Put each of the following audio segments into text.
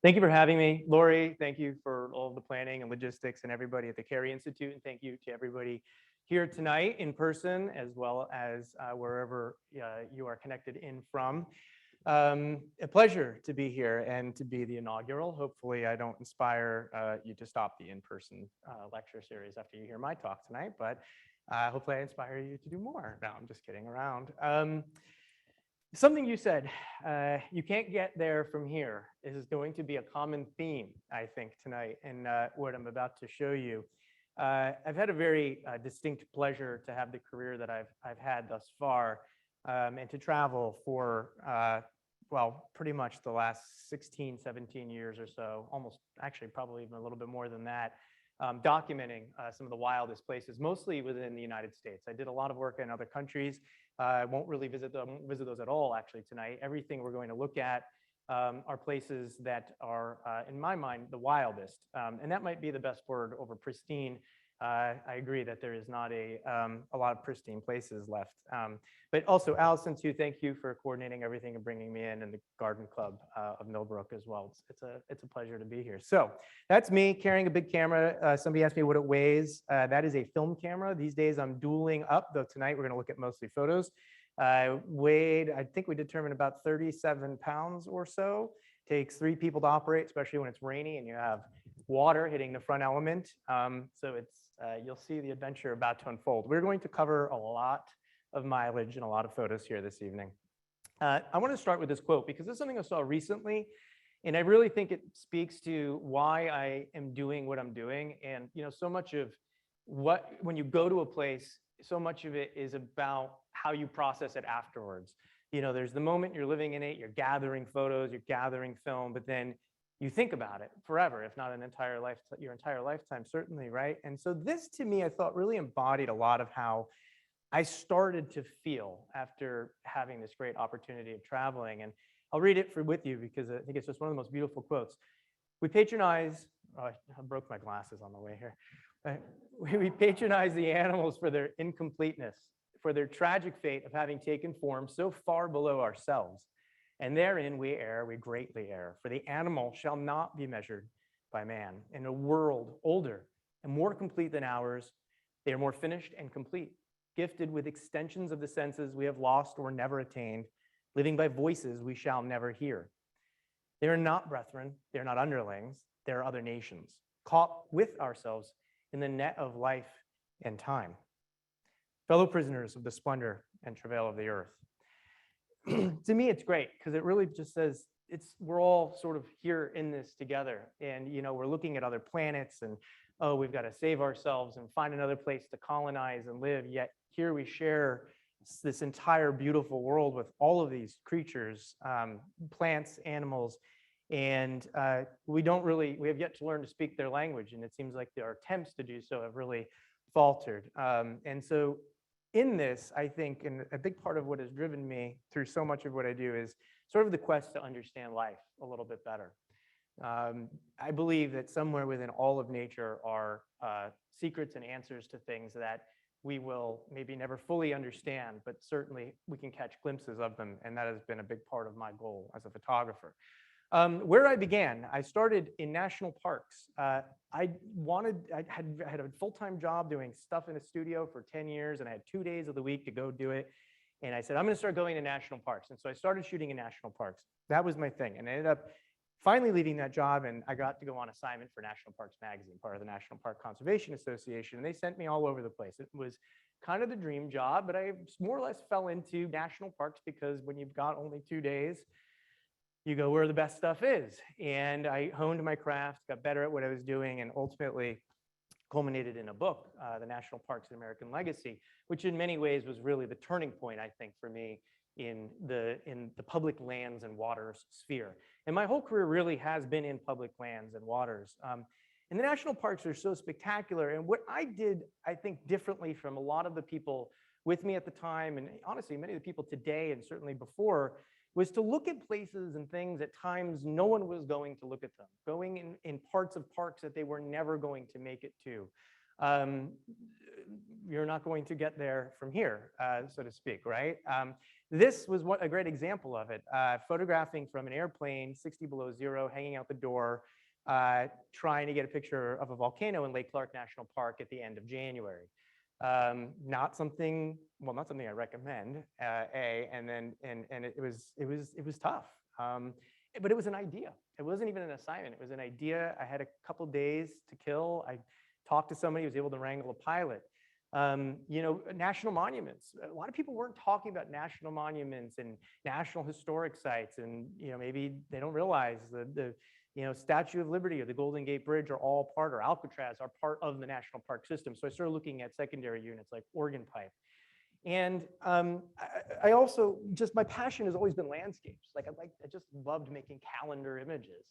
Thank you for having me. Lori, thank you for all of the planning and logistics and everybody at the Carey Institute. And thank you to everybody here tonight in person, as well as wherever you are connected in from. A pleasure to be here and to be the inaugural. Hopefully I don't inspire you to stop the in-person lecture series after you hear my talk tonight, but hopefully I inspire you to do more. No, I'm just kidding around. Something you said, you can't get there from here, is going to be a common theme, I think, tonight in what I'm about to show you. I've had a very distinct pleasure to have the career that I've had thus far, and to travel for, well, pretty much the last 16, 17 years or so, almost, actually, probably even a little bit more than that, documenting some of the wildest places, mostly within the United States. I did a lot of work in other countries. I won't really visit those at all, actually, tonight. Everything we're going to look at are places that are, in my mind, the wildest. And that might be the best word over pristine. I agree that there is not a lot of pristine places left. But also, Allison, too, thank you for coordinating everything and bringing me in, and the Garden Club of Millbrook as well. It's a pleasure to be here. So that's me carrying a big camera. Somebody asked me what it weighs. That is a film camera. These days I'm dueling up, though tonight we're going to look at mostly photos. Weighed, I think we determined about 37 pounds or so. Takes 3 people to operate, especially when it's rainy and you have water hitting the front element. So it's you'll see the adventure about to unfold. We're going to cover a lot of mileage and a lot of photos here this evening. I want to start with this quote because this is something I saw recently, and I really think it speaks to why I am doing what I'm doing. And so much of when you go to a place, so much of it is about how you process it afterwards. There's the moment you're living in it, you're gathering photos, you're gathering film, but then you think about it forever, if not your entire lifetime, certainly, right? And so this, to me, I thought really embodied a lot of how I started to feel after having this great opportunity of traveling. And I'll read it with you because I think it's just one of the most beautiful quotes. We patronize, I broke my glasses on the way here. We patronize the animals for their incompleteness, for their tragic fate of having taken form so far below ourselves. And therein we err, we greatly err, for the animal shall not be measured by man. In a world older and more complete than ours, they are more finished and complete, gifted with extensions of the senses we have lost or never attained, living by voices we shall never hear. They are not brethren, they are not underlings, they are other nations, caught with ourselves in the net of life and time, fellow prisoners of the splendor and travail of the earth. To me, it's great because it really just says we're all sort of here in this together, and we're looking at other planets, and we've got to save ourselves and find another place to colonize and live. Yet here we share this entire beautiful world with all of these creatures, plants, animals, and we have yet to learn to speak their language, and it seems like our attempts to do so have really faltered. And so in this, I think, and a big part of what has driven me through so much of what I do is sort of the quest to understand life a little bit better. I believe that somewhere within all of nature are secrets and answers to things that we will maybe never fully understand, but certainly we can catch glimpses of them, and that has been a big part of my goal as a photographer. Where I began, I started in national parks. I had a full-time job doing stuff in a studio for 10 years, and I had 2 days of the week to go do it. And I said, I'm going to start going to national parks. And so I started shooting in national parks. That was my thing. And I ended up finally leaving that job, and I got to go on assignment for National Parks Magazine, part of the National Park Conservation Association. And they sent me all over the place. It was kind of the dream job, but I more or less fell into national parks because when you've got only 2 days, you go where the best stuff is. And I honed my craft, got better at what I was doing, and ultimately culminated in a book, The National Parks and American Legacy, which in many ways was really the turning point, I think, for me in the public lands and waters sphere. And my whole career really has been in public lands and waters. And the national parks are so spectacular. And what I did, I think, differently from a lot of the people with me at the time, and honestly, many of the people today and certainly before, was to look at places and things at times no one was going to look at them, going in parts of parks that they were never going to make it to. you're not going to get there from here, so to speak, right? This was a great example of it. Photographing from an airplane, 60 below zero, hanging out the door, trying to get a picture of a volcano in Lake Clark National Park at the end of January. Not something I recommend, and it was tough. But it was an idea. It wasn't even an assignment. It was an idea. I had a couple days to kill. I talked to somebody who was able to wrangle a pilot. National monuments. A lot of people weren't talking about national monuments and national historic sites, and maybe they don't realize the Statue of Liberty or the Golden Gate Bridge are all part, or Alcatraz are part of the national park system. So I started looking at secondary units like Organ Pipe. And I also my passion has always been landscapes. I just loved making calendar images.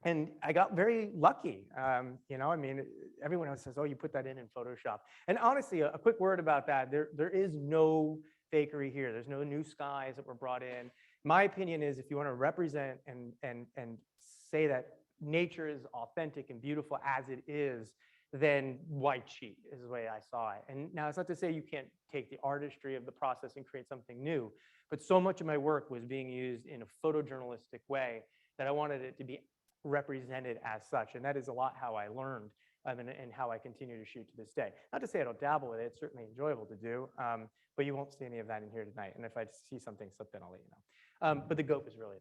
And I got very lucky. Everyone else says, oh, you put that in Photoshop. And honestly, a quick word about that. There is no fakery here. There's no new skies that were brought in. My opinion is, if you want to represent and say that nature is authentic and beautiful as it is, then white sheet is the way I saw it. And now it's not to say you can't take the artistry of the process and create something new, but so much of my work was being used in a photojournalistic way that I wanted it to be represented as such. And that is a lot how I learned and how I continue to shoot to this day. Not to say I don't dabble with it, it's certainly enjoyable to do, but you won't see any of that in here tonight. And if I see something slip in, I'll let you know. But the goat is really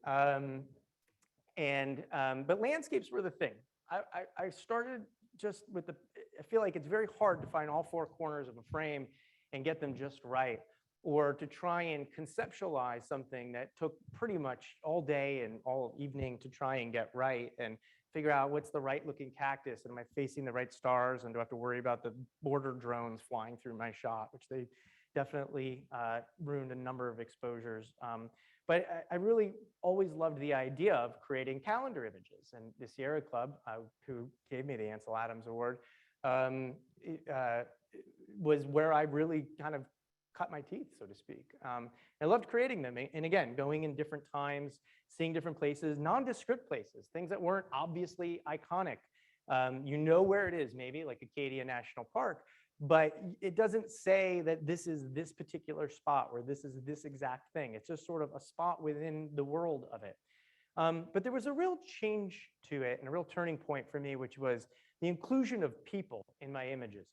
there. But landscapes were the thing. I started just with I feel like it's very hard to find all four corners of a frame and get them just right, or to try and conceptualize something that took pretty much all day and all evening to try and get right and figure out what's the right looking cactus, and am I facing the right stars, and do I have to worry about the border drones flying through my shot, which they definitely ruined a number of exposures. But I really always loved the idea of creating calendar images. And the Sierra Club, who gave me the Ansel Adams Award, was where I really kind of cut my teeth, so to speak. I loved creating them. And again, going in different times, seeing different places, nondescript places, things that weren't obviously iconic. You know where it is, maybe like Acadia National Park, but it doesn't say that this is this particular spot or this is this exact thing. It's just sort of a spot within the world of it. But there was a real change to it and a real turning point for me, which was the inclusion of people in my images.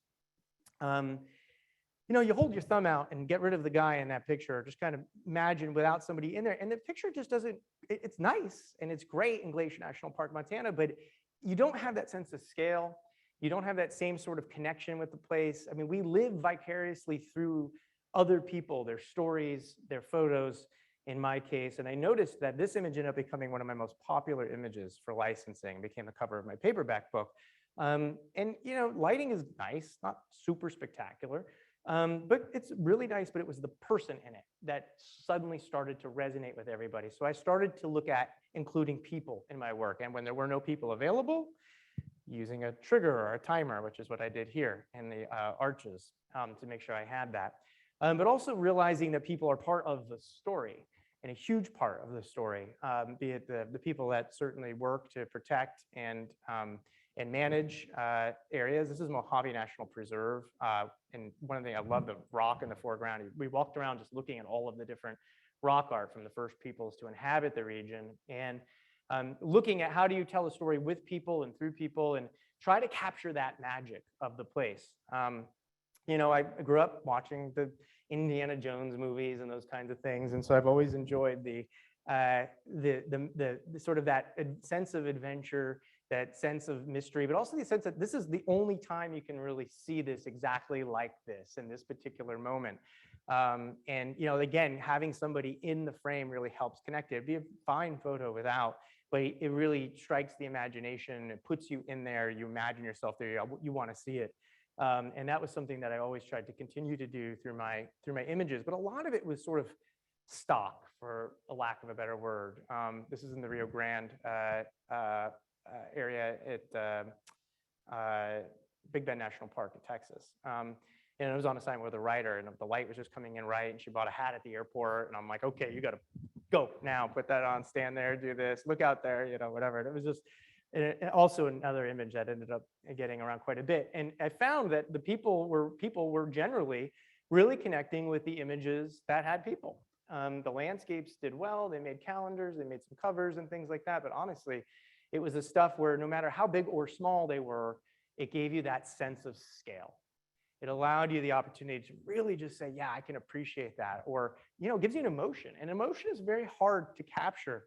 You hold your thumb out and get rid of the guy in that picture, just kind of imagine without somebody in there. And the picture just doesn't, it's nice and it's great in Glacier National Park, Montana, but you don't have that sense of scale. You don't have that same sort of connection with the place. I mean, we live vicariously through other people, their stories, their photos, in my case. And I noticed that this image ended up becoming one of my most popular images for licensing. It became the cover of my paperback book. Lighting is nice, not super spectacular, but it's really nice, but it was the person in it that suddenly started to resonate with everybody. So I started to look at including people in my work. And when there were no people available, using a trigger or a timer, which is what I did here in the arches to make sure I had that. But also realizing that people are part of the story and a huge part of the story, be it the people that certainly work to protect and manage areas. This is Mojave National Preserve. And one thing I love, the rock in the foreground. We walked around just looking at all of the different rock art from the first peoples to inhabit the region, and looking at how do you tell a story with people and through people and try to capture that magic of the place. I grew up watching the Indiana Jones movies and those kinds of things, and so I've always enjoyed the sort of that sense of adventure, that sense of mystery, but also the sense that this is the only time you can really see this exactly like this in this particular moment. Again, having somebody in the frame really helps connect it. It'd be a fine photo without, but it really strikes the imagination. It puts you in there. You imagine yourself there. You want to see it. And that was something that I always tried to continue to do through my images. But a lot of it was sort of stock, for a lack of a better word. This is in the Rio Grande area at Big Bend National Park in Texas. And it was on assignment with a writer, and the light was just coming in right, and she bought a hat at the airport, and I'm like, okay, you got to go now, put that on, stand there, do this, look out there, whatever. And it was just And also another image that ended up getting around quite a bit. And I found that the people were generally really connecting with the images that had people. The landscapes did well. They made calendars, they made some covers and things like that. But honestly, it was the stuff where no matter how big or small they were, it gave you that sense of scale. It allowed you the opportunity to really just say, yeah, I can appreciate that. Or, gives you an emotion. And emotion is very hard to capture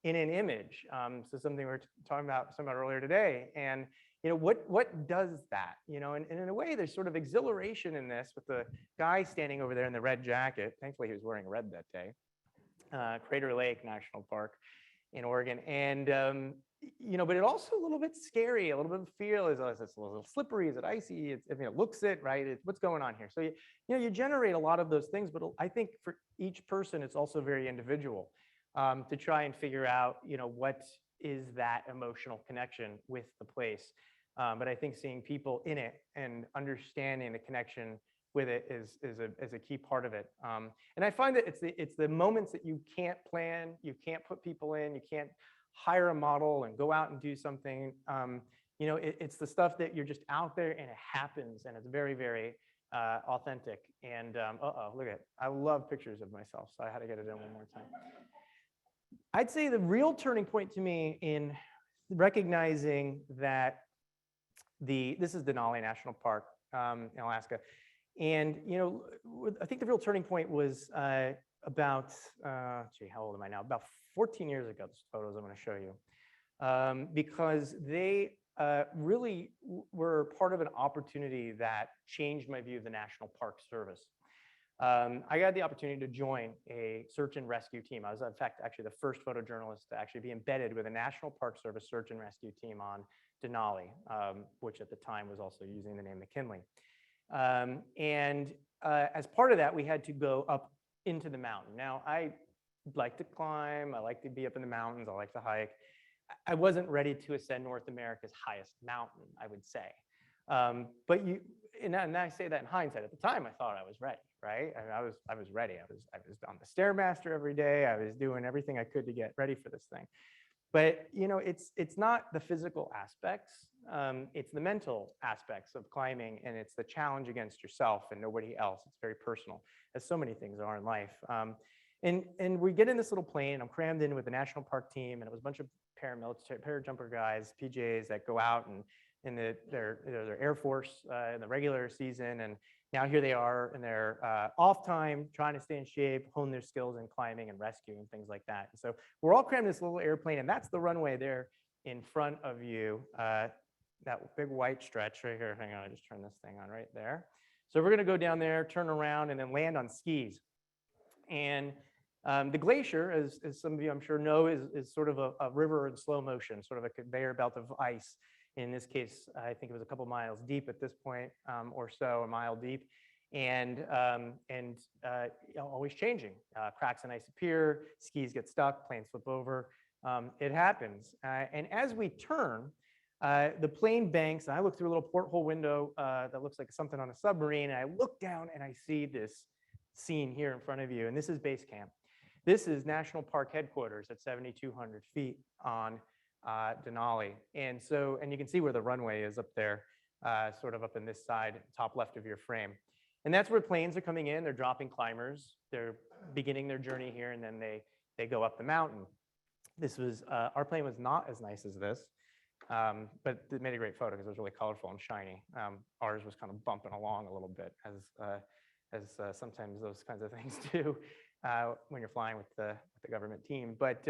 in an image. So something we were talking about earlier today. And what does that? And in a way, there's sort of exhilaration in this with the guy standing over there in the red jacket. Thankfully, he was wearing red that day. Crater Lake National Park in Oregon. And but it also a little bit scary, a little bit of feel. Is it's a little slippery? Is it icy? It looks it, right? What's going on here? So you generate a lot of those things, but I think for each person, it's also very individual. To try and figure out, what is that emotional connection with the place. But I think seeing people in it and understanding the connection with it is a key part of it. And I find that it's the moments that you can't plan, you can't put people in, you can't hire a model and go out and do something. It's the stuff that you're just out there and it happens, and it's very, very authentic. And look at it. I love pictures of myself, so I had to get it in one more time. I'd say the real turning point to me in recognizing that this is Denali National Park in Alaska. And, I think the real turning point was about, how old am I now? About 14 years ago, these photos I'm going to show you. Because they really were part of an opportunity that changed my view of the National Park Service. I got the opportunity to join a search and rescue team. I was, in fact, actually the first photojournalist to actually be embedded with a National Park Service search and rescue team on Denali, which at the time was also using the name McKinley. As part of that, we had to go up into the mountain. Now, I like to climb. I like to be up in the mountains. I like to hike. I wasn't ready to ascend North America's highest mountain, I would say. And I say that in hindsight. At the time, I thought I was ready, right? I was ready. I was on the Stairmaster every day. I was doing everything I could to get ready for this thing. But it's not the physical aspects. It's the mental aspects of climbing, and it's the challenge against yourself and nobody else. It's very personal, as so many things are in life. And we get in this little plane. I'm crammed in with the National Park team, and it was a bunch of parajumper guys, PJs, that go out and in their Air Force in the regular season, and now here they are in their off time, trying to stay in shape, hone their skills in climbing and rescue and things like that. And so we're all crammed in this little airplane, and that's the runway there in front of you, that big white stretch right here. Hang on, I just turn this thing on right there. So we're gonna go down there, turn around, and then land on skis. And the glacier, as some of you I'm sure know, is sort of a river in slow motion, sort of a conveyor belt of ice. In this case, I think it was a couple miles deep at this point, or so, a mile deep, and always changing. Cracks in ice appear, skis get stuck, planes flip over. It happens. And as we turn, the plane banks, and I look through a little porthole window that looks like something on a submarine, and I look down and I see this scene here in front of you, and this is base camp. This is National Park headquarters at 7,200 feet on Denali. And you can see where the runway is up there, sort of up in this side, top left of your frame. And that's where planes are coming in. They're dropping climbers. They're beginning their journey here, and then they go up the mountain. This was, our plane was not as nice as this, but it made a great photo because it was really colorful and shiny. Ours was kind of bumping along a little bit, as sometimes those kinds of things do when you're flying with the government team. But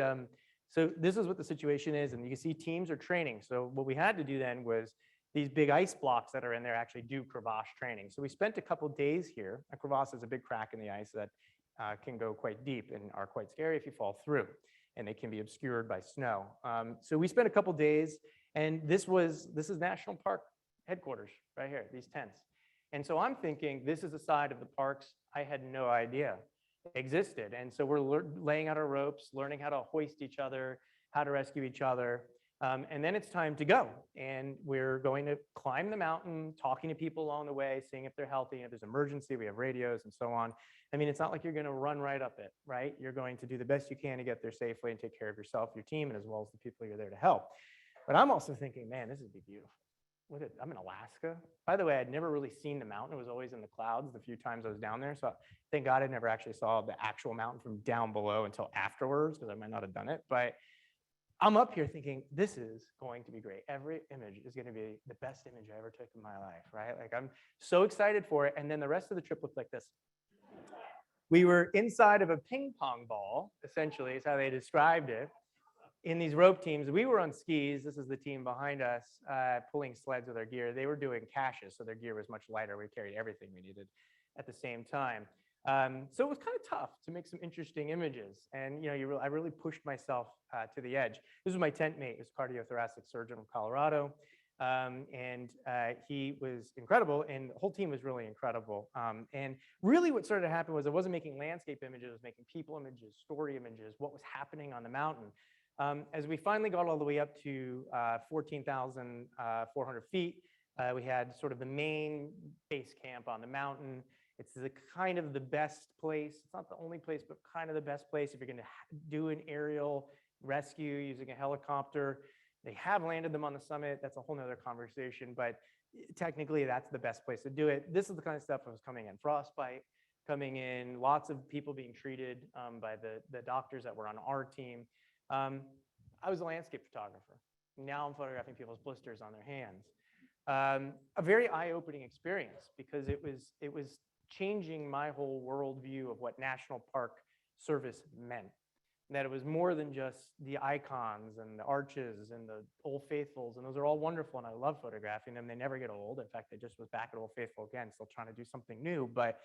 so this is what the situation is, and you can see teams are training. So what we had to do then was these big ice blocks that are in there actually do crevasse training. So we spent a couple days here. A crevasse is a big crack in the ice that can go quite deep and are quite scary if you fall through, and they can be obscured by snow. So we spent a couple days, and this is National Park headquarters right here, these tents. And so I'm thinking this is a side of the parks I had no idea existed. And so we're laying out our ropes, learning how to hoist each other, how to rescue each other. And then it's time to go. And we're going to climb the mountain, talking to people along the way, seeing if they're healthy. If there's an emergency, we have radios and so on. I mean, it's not like you're going to run right up it, right? You're going to do the best you can to get there safely and take care of yourself, your team, and as well as the people you're there to help. But I'm also thinking, man, this would be beautiful. Look at, I'm in Alaska. By the way, I'd never really seen the mountain. It was always in the clouds the few times I was down there. So thank God I never actually saw the actual mountain from down below until afterwards, because I might not have done it. But I'm up here thinking, this is going to be great. Every image is going to be the best image I ever took in my life, right? Like, I'm so excited for it. And then the rest of the trip looked like this. We were inside of a ping pong ball, essentially, is how they described it, in these rope teams. We were on skis. This is the team behind us, pulling sleds with our gear. They were doing caches, so their gear was much lighter. We carried everything we needed at the same time. So it was kind of tough to make some interesting images. And I really pushed myself to the edge. This was my tent mate. He was a cardiothoracic surgeon from Colorado. And he was incredible, and the whole team was really incredible. And really what started to happen was I wasn't making landscape images, I was making people images, story images, what was happening on the mountain. As we finally got all the way up to 14,400 feet, we had sort of the main base camp on the mountain. It's the kind of the best place. It's not the only place, but kind of the best place if you're going to do an aerial rescue using a helicopter. They have landed them on the summit. That's a whole nother conversation, but technically that's the best place to do it. This is the kind of stuff that was coming in. Frostbite coming in, lots of people being treated by the doctors that were on our team. I was a landscape photographer. Now I'm photographing people's blisters on their hands. A very eye-opening experience, because it was changing my whole worldview of what National Park Service meant. That it was more than just the icons and the arches and the Old Faithfuls, and those are all wonderful, and I love photographing them. They never get old. In fact, I just was back at Old Faithful again, still trying to do something new. But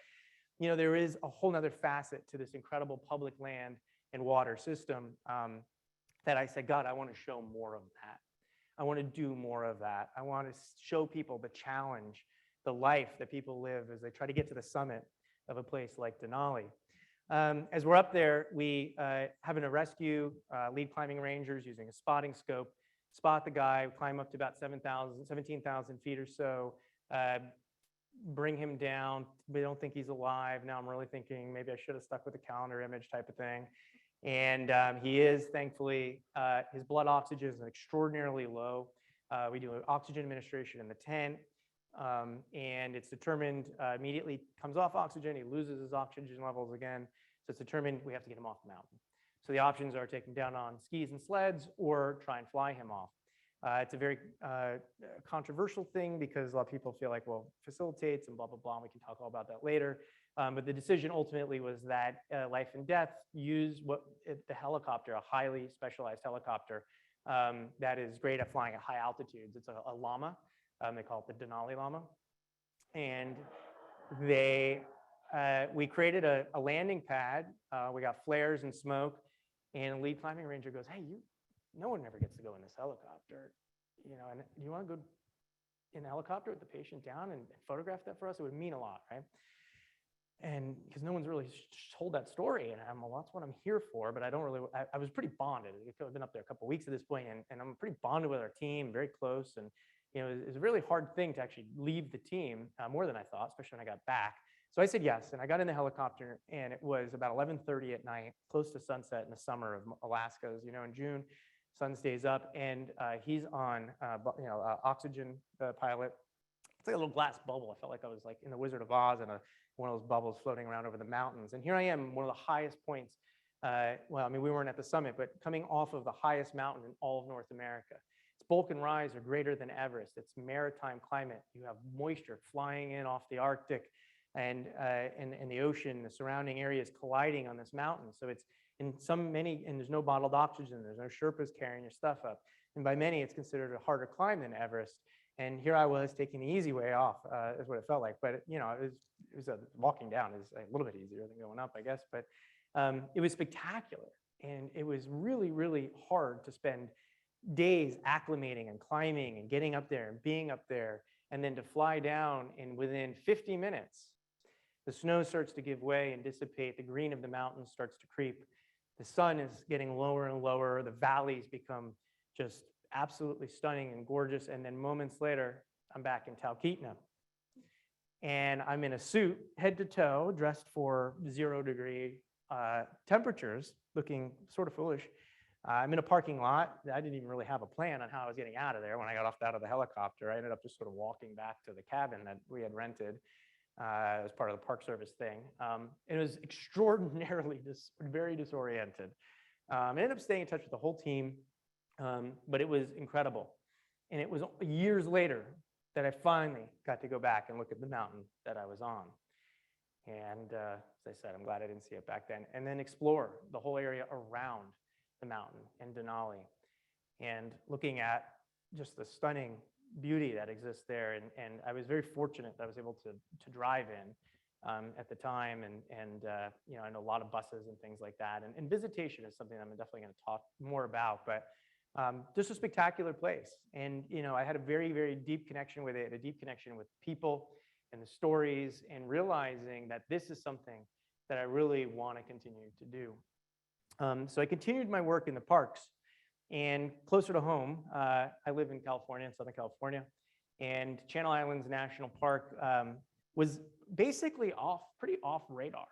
there is a whole nother facet to this incredible public land and water system that I said, God, I want to show more of that. I want to do more of that. I want to show people the challenge, the life that people live as they try to get to the summit of a place like Denali. As we're up there, we having to rescue lead climbing rangers using a spotting scope, spot the guy, climb up to about 17,000 feet or so, bring him down. We don't think he's alive. Now I'm really thinking maybe I should have stuck with the calendar image type of thing. And he is, thankfully, his blood oxygen is extraordinarily low. We do oxygen administration in the tent, and it's determined immediately comes off oxygen, he loses his oxygen levels again. So it's determined we have to get him off the mountain. So the options are take him down on skis and sleds or try and fly him off. It's a very controversial thing because a lot of people feel like, well, facilitates and blah, blah, blah. And we can talk all about that later. But the decision ultimately was that life and death use the helicopter, a highly specialized helicopter that is great at flying at high altitudes. It's a llama. They call it the Denali llama. And we created a landing pad. We got flares and smoke. And the lead climbing ranger goes, hey, no one ever gets to go in this helicopter. And you want to go in the helicopter with the patient down and photograph that for us? It would mean a lot, right? And because no one's really told that story, and well, that's what I'm here for, but I don't really, I was pretty bonded. I've been up there a couple of weeks at this point, and I'm pretty bonded with our team, very close. And, it's a really hard thing to actually leave the team, more than I thought, especially when I got back. So I said yes, and I got in the helicopter, and it was about 11:30 at night, close to sunset in the summer of Alaska. As you know, in June, sun stays up, and he's on, oxygen pilot. It's like a little glass bubble. I felt like I was like in the Wizard of Oz and one of those bubbles floating around over the mountains. And here I am, one of the highest points. We weren't at the summit, but coming off of the highest mountain in all of North America. Its bulk and rise are greater than Everest. It's maritime climate. You have moisture flying in off the Arctic and the ocean, the surrounding areas colliding on this mountain. So it's and there's no bottled oxygen. There's no Sherpas carrying your stuff up. And by many, it's considered a harder climb than Everest. And here I was taking the easy way off, is what it felt like. But it was walking down is a little bit easier than going up, I guess. But it was spectacular, and it was really, really hard to spend days acclimating and climbing and getting up there and being up there, and then to fly down. And within 50 minutes, the snow starts to give way and dissipate. The green of the mountains starts to creep. The sun is getting lower and lower. The valleys become just absolutely stunning and gorgeous. And then moments later, I'm back in Talkeetna. And I'm in a suit, head to toe, dressed for 0-degree temperatures, looking sort of foolish. I'm in a parking lot. I didn't even really have a plan on how I was getting out of there. When I got out of the helicopter, I ended up just sort of walking back to the cabin that we had rented as part of the Park Service thing. It was extraordinarily, very disoriented. I ended up staying in touch with the whole team, but it was incredible. And it was years later that I finally got to go back and look at the mountain that I was on. And as I said, I'm glad I didn't see it back then. And then explore the whole area around the mountain in Denali, and looking at just the stunning beauty that exists there. And I was very fortunate that I was able to drive in at the time, and you know, I know a lot of buses and things like that. And visitation is something I'm definitely going to talk more about, but just a spectacular place. And you know, I had a very, very deep connection with it, a deep connection with people and the stories, and realizing that this is something that I really want to continue to do. So I continued my work in the parks, and closer to home, I live in California, in Southern California, and Channel Islands National Park was basically pretty off radar.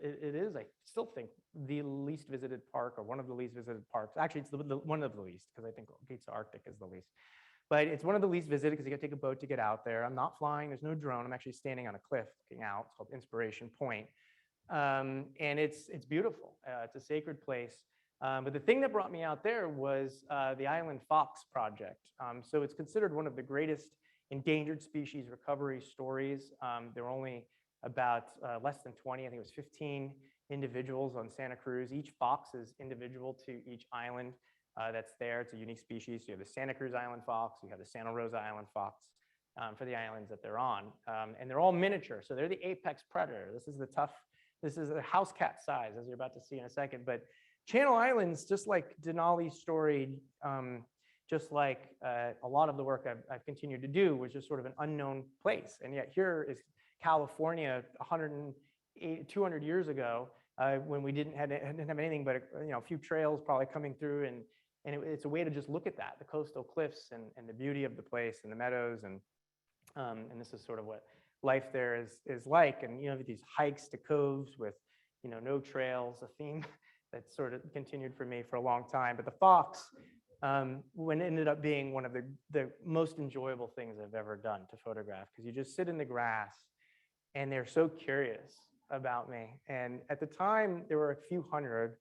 It is, I still think, the least visited park, or one of the least visited parks. Actually, it's one of the least, because I think Gates of Arctic is the least. But it's one of the least visited because you got to take a boat to get out there. I'm not flying, there's no drone. I'm actually standing on a cliff looking out. It's called Inspiration Point. And it's beautiful. It's a sacred place. But the thing that brought me out there was the Island Fox Project. So it's considered one of the greatest endangered species recovery stories. There were only about less than 20, I think it was 15 individuals on Santa Cruz. Each fox is individual to each island that's there. It's a unique species. So you have the Santa Cruz Island fox, you have the Santa Rosa Island fox for the islands that they're on. And they're all miniature. So they're the apex predator. This is a house cat size, as you're about to see in a second. But Channel Islands, just like Denali's story, just like a lot of the work I've continued to do, was just sort of an unknown place. And yet here is California 200 years ago, when we didn't have anything but a few trails probably coming through. And it's a way to just look at that, the coastal cliffs and the beauty of the place and the meadows. And this is sort of what life there is like. And these hikes to coves with no trails, a theme that sort of continued for me for a long time. But the fox when it ended up being one of the most enjoyable things I've ever done to photograph, because you just sit in the grass and they're so curious about me. And at the time there were a few hundred,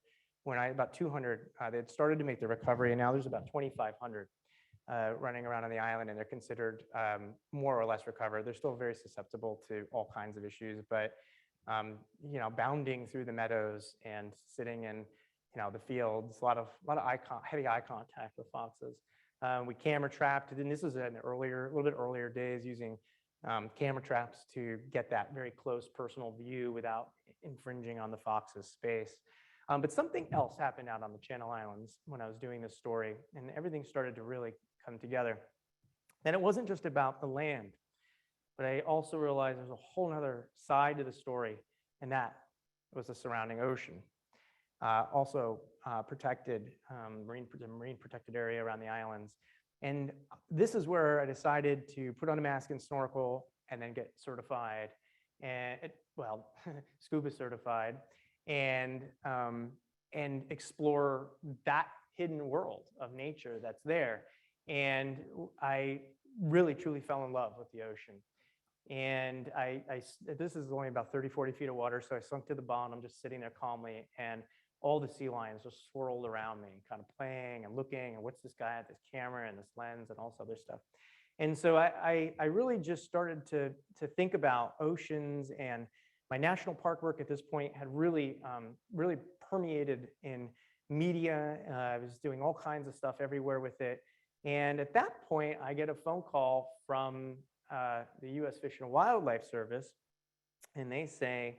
about 200, they had started to make the recovery, and now there's about 2,500 running around on the island, and they're considered more or less recovered. They're still very susceptible to all kinds of issues, but bounding through the meadows and sitting in the fields, a lot of heavy eye contact with foxes. We camera trapped, and this was in a little bit earlier days, using camera traps to get that very close personal view without infringing on the fox's space. But something else happened out on the Channel Islands when I was doing this story, and everything started to really come together. And it wasn't just about the land, but I also realized there's a whole other side to the story, and that was the surrounding ocean. Also protected, marine protected area around the islands. And this is where I decided to put on a mask and snorkel and then get certified, and scuba certified, and explore that hidden world of nature that's there. And I really, truly fell in love with the ocean. And this is only about 30, 40 feet of water, so I sunk to the bottom, just sitting there calmly, and all the sea lions just swirled around me, kind of playing and looking, and what's this guy at this camera and this lens and all this other stuff. And so I really just started to think about oceans, and my national park work at this point had really permeated in media. I was doing all kinds of stuff everywhere with it. And at that point, I get a phone call from the U.S. Fish and Wildlife Service, and they say,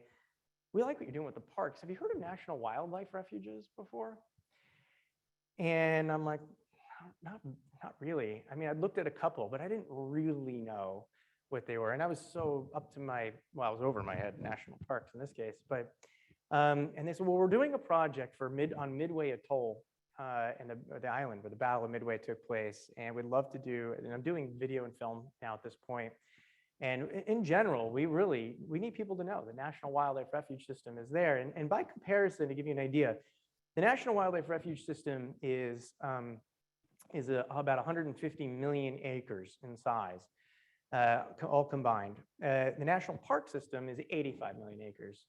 "We like what you're doing with the parks. Have you heard of National Wildlife Refuges before?" And I'm like, not really. I mean, I'd looked at a couple, but I didn't really know what they were. And I was so I was over my head, national parks in this case. But and they said, "Well, we're doing a project on Midway Atoll and the island where the Battle of Midway took place, and we'd love to do." And I'm doing video and film now at this point. And in general, we need people to know the National Wildlife Refuge System is there. And by comparison, to give you an idea, The National Wildlife Refuge System is about 150 million acres in size, all combined. The National Park System is 85 million acres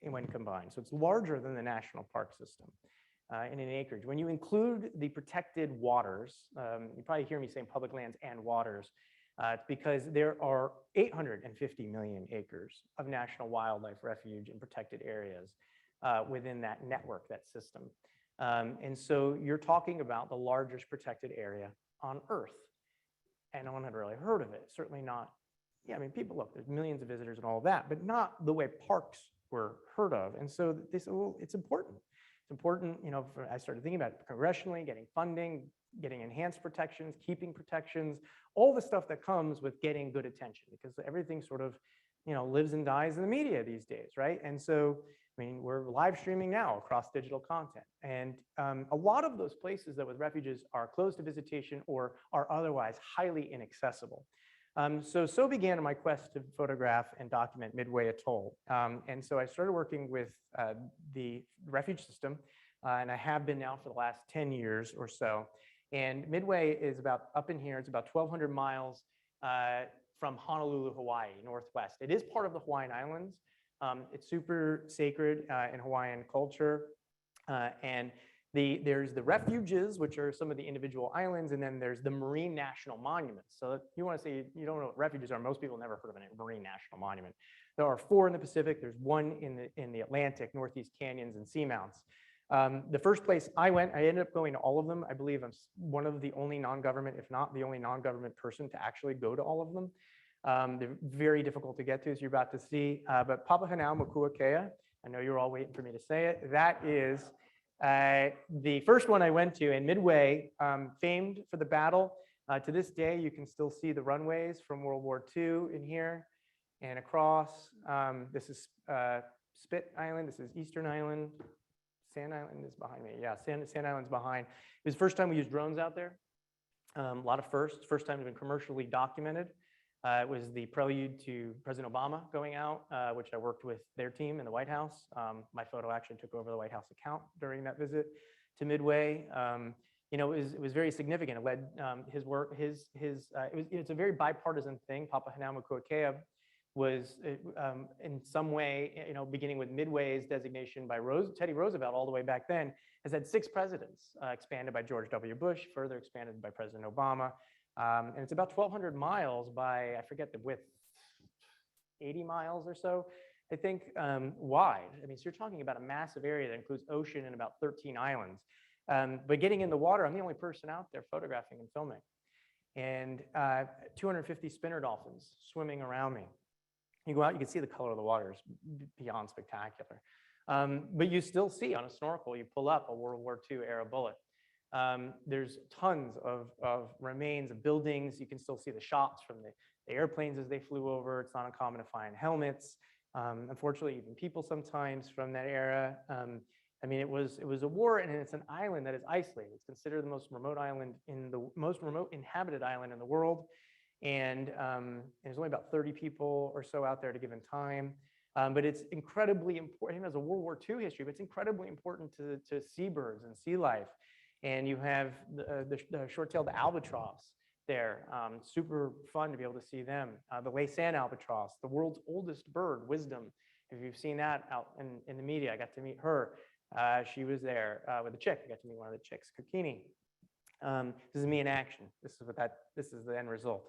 when combined. So it's larger than the National Park System in an acreage. When you include the protected waters, you probably hear me saying public lands and waters, it's because there are 850 million acres of National Wildlife Refuge and protected areas within that network, that system. And so you're talking about the largest protected area on Earth. And no one had really heard of it. Certainly not, yeah, I mean, people, look, there's millions of visitors and all of that, but not the way parks were heard of. And so they said, well, it's important. It's important, you know, I started thinking about it congressionally, getting funding, getting enhanced protections, keeping protections, all the stuff that comes with getting good attention, because everything sort of, you know, lives and dies in the media these days, right? And so, I mean, we're live streaming now across digital content. And a lot of those places that with refuges are closed to visitation or are otherwise highly inaccessible. So began my quest to photograph and document Midway Atoll. And so I started working with the refuge system, and I have been now for the last 10 years or so. And Midway is about up in here, it's about 1,200 miles from Honolulu, Hawaii, northwest. It is part of the Hawaiian Islands. It's super sacred in Hawaiian culture. And there's the refuges, which are some of the individual islands, and then there's the marine national monuments. So if you want to say you don't know what refuges are, most people never heard of a marine national monument. There are 4 in the Pacific. There's 1 in the Atlantic, Northeast Canyons and Seamounts. The first place I went, I ended up going to all of them. I believe I'm one of the only non-government, if not the only non-government person to actually go to all of them. They're very difficult to get to, as you're about to see. But Papahanaumokuakea, I know you're all waiting for me to say it. That is the first one I went to, and Midway, famed for the battle. To this day, you can still see the runways from World War II in here and across. This is Spit Island. This is Eastern Island. Sand Island is behind me. Yeah, Sand Island's behind. It was the first time we used drones out there. A lot of firsts. First time it's been commercially documented. It was the prelude to President Obama going out, which I worked with their team in the White House. My photo actually took over the White House account during that visit to Midway. You know, it was very significant. It led his work. It's a very bipartisan thing. Papahanaumokuakea was in some way, you know, beginning with Midway's designation by Teddy Roosevelt all the way back then, has had 6 presidents, expanded by George W. Bush, further expanded by President Obama. And it's about 1,200 miles by, I forget the width, 80 miles or so, I think, wide. I mean, so you're talking about a massive area that includes ocean and about 13 islands. But getting in the water, I'm the only person out there photographing and filming. And 250 spinner dolphins swimming around me. You go out, you can see the color of the water is beyond spectacular. But you still see on a snorkel, you pull up a World War II era bullet. There's tons of remains of buildings. You can still see the shots from the airplanes as they flew over. It's not uncommon to find helmets. Unfortunately, even people sometimes from that era. I mean, it was a war, and it's an island that is isolated. It's considered the most remote island most remote inhabited island in the world. And there's only about 30 people or so out there at a given time. But it's incredibly important. It has a World War II history, but it's incredibly important to seabirds and sea life. And you have the short-tailed albatross there. Super fun to be able to see them. The Lay Sand Albatross, the world's oldest bird, Wisdom. If you've seen that out in the media, I got to meet her. She was there with a chick. I got to meet one of the chicks, Kukini. This is me in action. This is the end result.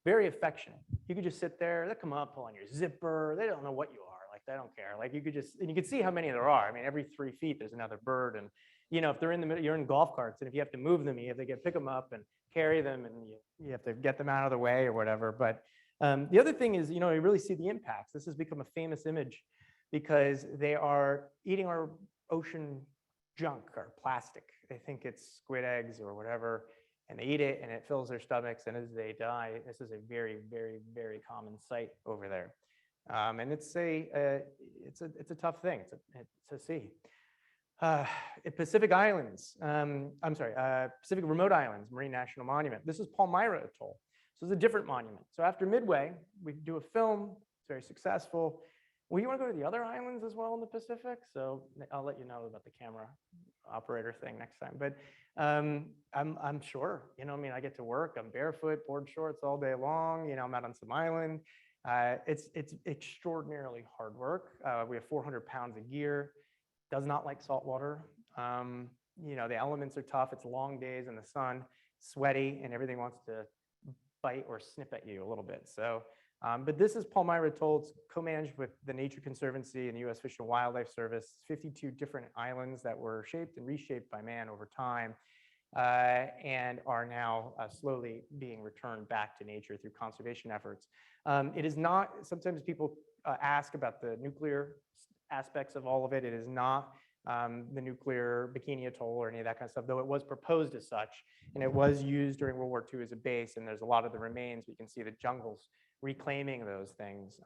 Very affectionate. You could just sit there, they come up, pull on your zipper. They don't know what you are. Like, they don't care. Like, you could just, and you can see how many there are. I mean, every 3 feet, there's another bird. And, you know, if they're in the middle, you're in golf carts. And if you have to move them, you have to pick them up and carry them, and you have to get them out of the way or whatever. But the other thing is, you know, you really see the impacts. This has become a famous image because they are eating our ocean junk or plastic. They think it's squid eggs or whatever. And they eat it, and it fills their stomachs. And as they die, this is a very, very, very common sight over there. And it's a tough thing to see. Pacific Islands. Pacific Remote Islands Marine National Monument. This is Palmyra Atoll. So it's a different monument. So after Midway, we do a film. It's very successful. Well, you want to go to the other islands as well in the Pacific? So I'll let you know about the camera operator thing next time. But I'm sure, you know, I mean, I get to work, I'm barefoot, board shorts all day long, you know, I'm out on some island. It's extraordinarily hard work. We have 400 pounds of gear, does not like salt water. You know, the elements are tough. It's long days in the sun, sweaty, and everything wants to bite or snip at you a little bit. So, but this is Palmyra Atoll. It's co-managed with the Nature Conservancy and the U.S. Fish and Wildlife Service, 52 different islands that were shaped and reshaped by man over time, and are now slowly being returned back to nature through conservation efforts. It is not, sometimes people ask about the nuclear aspects of all of it. It is not the nuclear Bikini Atoll or any of that kind of stuff, though it was proposed as such, and it was used during World War II as a base, and there's a lot of the remains. We can see the jungles reclaiming those things.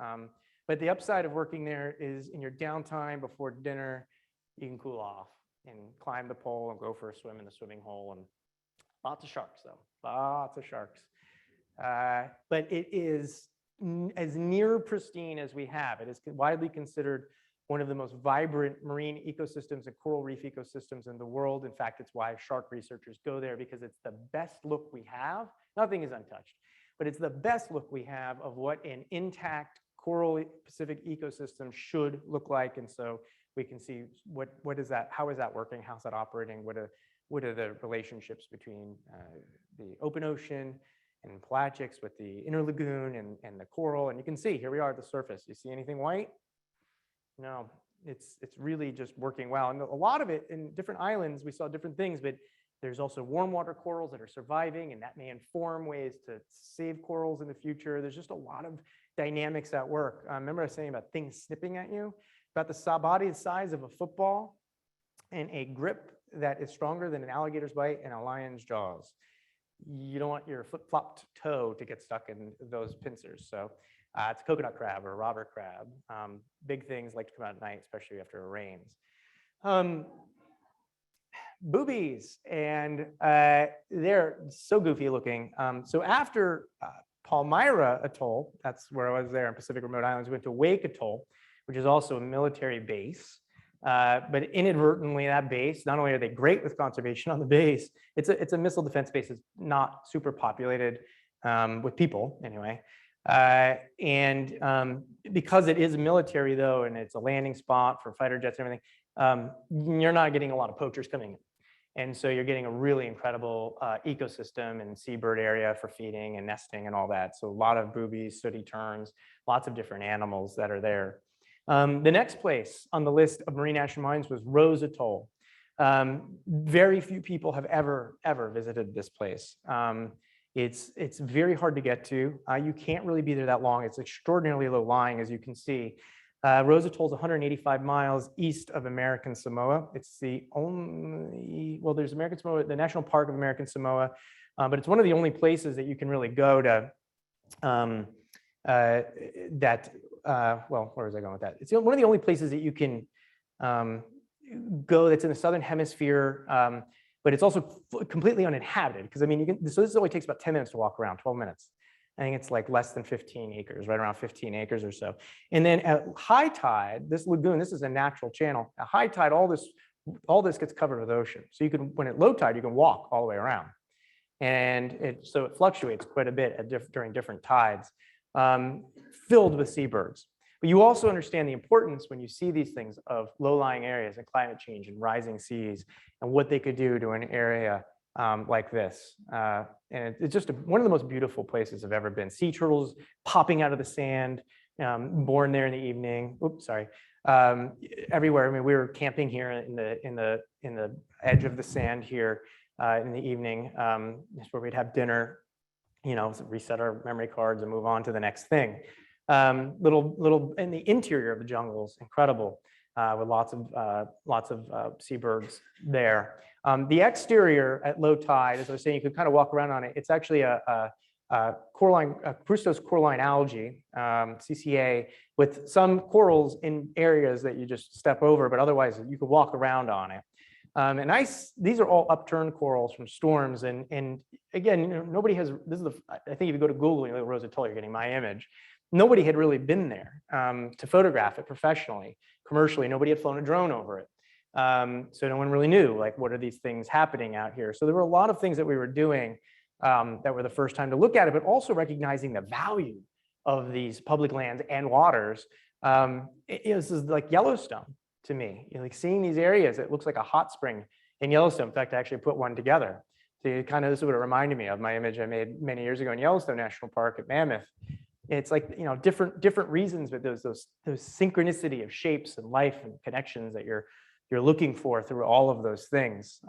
But the upside of working there is in your downtime before dinner, you can cool off and climb the pole and go for a swim in the swimming hole, and lots of sharks though, lots of sharks. But it is as near pristine as we have. It is widely considered one of the most vibrant marine ecosystems and coral reef ecosystems in the world. In fact, it's why shark researchers go there, because it's the best look we have. Nothing is untouched, but it's the best look we have of what an intact coral Pacific ecosystem should look like. And so we can see what is that, how is that working, how's that operating, what are the relationships between the open ocean and pelagics with the inner lagoon and the coral. And you can see, here we are at the surface. You see anything white? No, it's really just working well. And a lot of it in different islands, we saw different things, but there's also warm water corals that are surviving, and that may inform ways to save corals in the future. There's just a lot of dynamics at work. Remember I was saying about things snipping at you? About the body size of a football and a grip that is stronger than an alligator's bite and a lion's jaws. You don't want your flip-flopped toe to get stuck in those pincers. So it's a coconut crab or a robber crab. Big things like to come out at night, especially after it rains. Boobies, and they're so goofy looking. So after Palmyra Atoll, that's where I was there in Pacific Remote Islands, we went to Wake Atoll, which is also a military base. But inadvertently, that base, not only are they great with conservation on the base, it's a missile defense base. It's not super populated with people anyway. And because it is a military though, and it's a landing spot for fighter jets and everything, you're not getting a lot of poachers coming in. And so you're getting a really incredible ecosystem and seabird area for feeding and nesting and all that. So a lot of boobies, sooty terns, lots of different animals that are there. The next place on the list of marine national monuments was Rose Atoll. Very few people have ever visited this place. It's very hard to get to. You can't really be there that long. It's extraordinarily low lying, as you can see. Rose Atoll is 185 miles east of American Samoa. It's the only, well, there's American Samoa, the National Park of American Samoa, but it's one of the only places that you can really go to well, where was I going with that? It's one of the only places that you can go that's in the Southern Hemisphere, but it's also completely uninhabited, because I mean, you can, so this only takes about 10 minutes to walk around, 12 minutes. I think it's like less than 15 acres, right around 15 acres or so. And then at high tide, this lagoon, this is a natural channel. At high tide, all this gets covered with ocean. So you can, when at low tide, you can walk all the way around. And so it fluctuates quite a bit during different tides, filled with seabirds. But you also understand the importance when you see these things of low-lying areas and climate change and rising seas and what they could do to an area like this. And it's just one of the most beautiful places I've ever been. Sea turtles popping out of the sand, born there in the evening. Oops, sorry. Everywhere. I mean, we were camping here in the edge of the sand here in the evening. That's where we'd have dinner, you know, reset our memory cards and move on to the next thing. Little in the interior of the jungle is incredible, with lots of seabirds there. The exterior at low tide, as I was saying, you could kind of walk around on it. It's actually a Crustos coralline algae, CCA, with some corals in areas that you just step over, but otherwise you could walk around on it. And these are all upturned corals from storms. And again, you know, nobody has, this is I think if you go to Google and you look at Rose Atoll, you're getting my image. nobody had really been there to photograph it professionally, commercially. Nobody had flown a drone over it. So no one really knew, like, what are these things happening out here? So there were a lot of things that we were doing that were the first time to look at it, but also recognizing the value of these public lands and waters. This is like Yellowstone to me. Like seeing these areas, it looks like a hot spring in Yellowstone. In fact, I actually put one together. So kind of, this is what it reminded me of, my image I made many years ago in Yellowstone National Park at Mammoth. It's like, different reasons, but those synchronicity of shapes and life and connections that you're looking for through all of those things.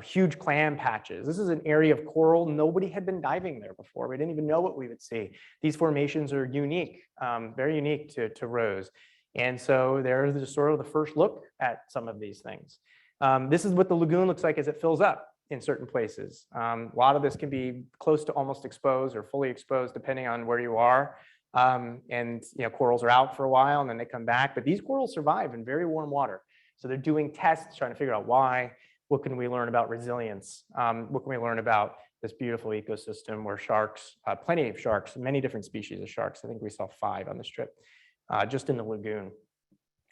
Huge clam patches. This is an area of coral. Nobody had been diving there before. We didn't even know what we would see. These formations are unique, very unique to Rose. And so there's just sort of the first look at some of these things. This is what the lagoon looks like as it fills up in certain places. A lot of this can be close to almost exposed or fully exposed, depending on where you are. Corals are out for a while and then they come back, but these corals survive in very warm water. So they're doing tests, trying to figure out why. What can we learn about resilience? What can we learn about this beautiful ecosystem where sharks, plenty of sharks, many different species of sharks. I think we saw 5 on this trip, just in the lagoon.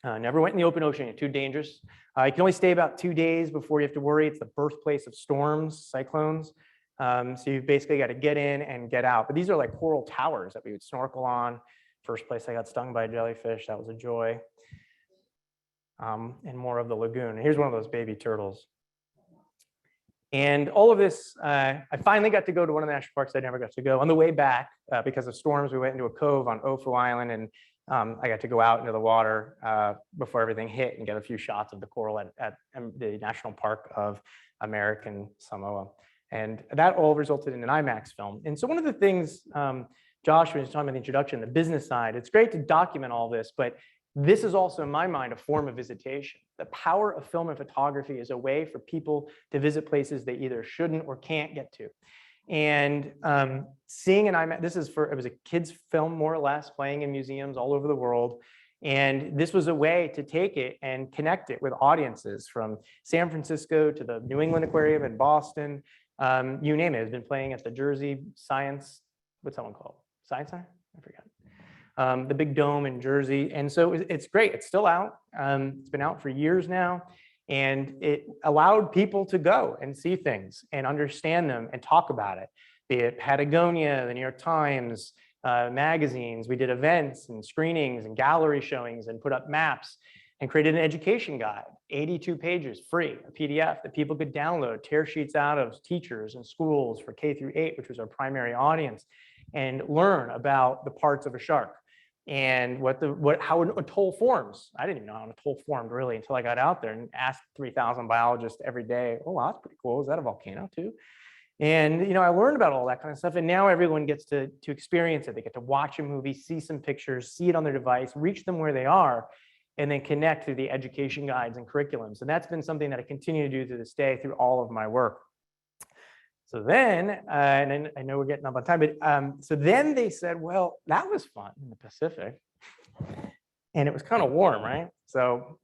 Never went in the open ocean, too dangerous. You can only stay about 2 days before you have to worry. It's the birthplace of storms, cyclones. So you've basically got to get in and get out. But these are like coral towers that we would snorkel on. First place I got stung by a jellyfish, that was a joy. And more of the lagoon. Here's one of those baby turtles. And all of this, I finally got to go to one of the national parks I never got to go. On the way back, because of storms, we went into a cove on Ofu Island, and I got to go out into the water before everything hit and get a few shots of the coral at the National Park of American Samoa. And that all resulted in an IMAX film. And so one of the things, Josh was talking about the introduction, the business side, it's great to document all this, but this is also, in my mind, a form of visitation. The power of film and photography is a way for people to visit places they either shouldn't or can't get to. And seeing an IMAX, it was a kid's film, more or less, playing in museums all over the world. And this was a way to take it and connect it with audiences from San Francisco to the New England Aquarium in Boston. You name it. It's been playing at the Jersey Science, what's that one called? Science Center? I forgot. The big dome in Jersey. And so it's great. It's still out. It's been out for years now. And it allowed people to go and see things and understand them and talk about it. Be it Patagonia, the New York Times, magazines. We did events and screenings and gallery showings and put up maps and created an education guide, 82 pages, free, a PDF that people could download, tear sheets out of teachers and schools for K through 8, which was our primary audience, and learn about the parts of a shark and how an atoll forms. I didn't even know how an atoll formed really until I got out there and asked 3,000 biologists every day, oh, wow, that's pretty cool. Is that a volcano too? And I learned about all that kind of stuff. And now everyone gets to experience it. They get to watch a movie, see some pictures, see it on their device, reach them where they are, and then connect through the education guides and curriculums. And that's been something that I continue to do to this day through all of my work. So then, and I know we're getting up on time, but so then they said, well, that was fun in the Pacific. And it was kind of warm, right? So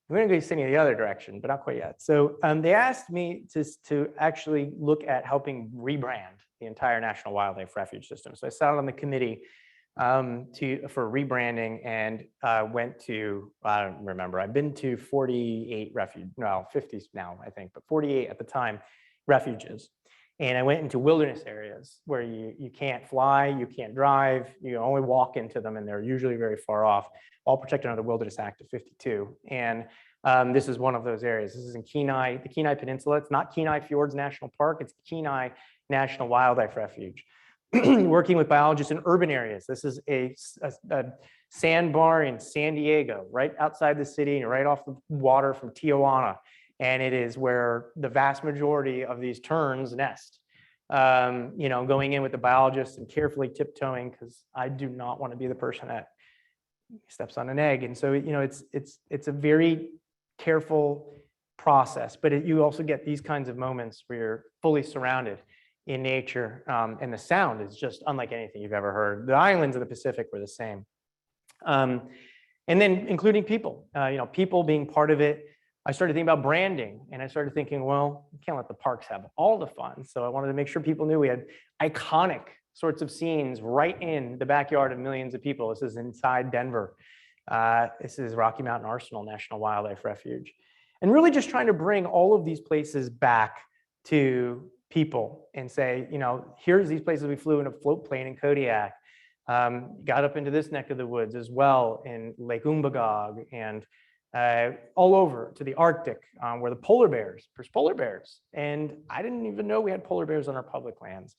we're going to go sitting the other direction, but not quite yet. So they asked me to actually look at helping rebrand the entire National Wildlife Refuge System. So I sat on the committee for rebranding and went to, I don't remember, I've been to 48 refuge, no, 50 now, I think, but 48 at the time, refuges. And I went into wilderness areas where you can't fly, you can't drive, you only walk into them, and they're usually very far off, all protected under the Wilderness Act of 52. And this is one of those areas. This is in Kenai, the Kenai Peninsula. It's not Kenai Fjords National Park, it's Kenai National Wildlife Refuge. Working with biologists in urban areas. This is a sandbar in San Diego, right outside the city and right off the water from Tijuana. And it is where the vast majority of these terns nest. Going in with the biologists and carefully tiptoeing, because I do not want to be the person that steps on an egg. And so, it's a very careful process, but you also get these kinds of moments where you're fully surrounded in nature, and the sound is just unlike anything you've ever heard. The islands of the Pacific were the same. And then including people, people being part of it. I started thinking about branding, and I started thinking, well, you can't let the parks have all the fun. So I wanted to make sure people knew we had iconic sorts of scenes right in the backyard of millions of people. This is inside Denver. This is Rocky Mountain Arsenal National Wildlife Refuge. And really just trying to bring all of these places back to people and say, you know, here's these places we flew in a float plane in Kodiak, got up into this neck of the woods as well in Lake Umbagog, and all over to the Arctic, where the there's polar bears. And I didn't even know we had polar bears on our public lands.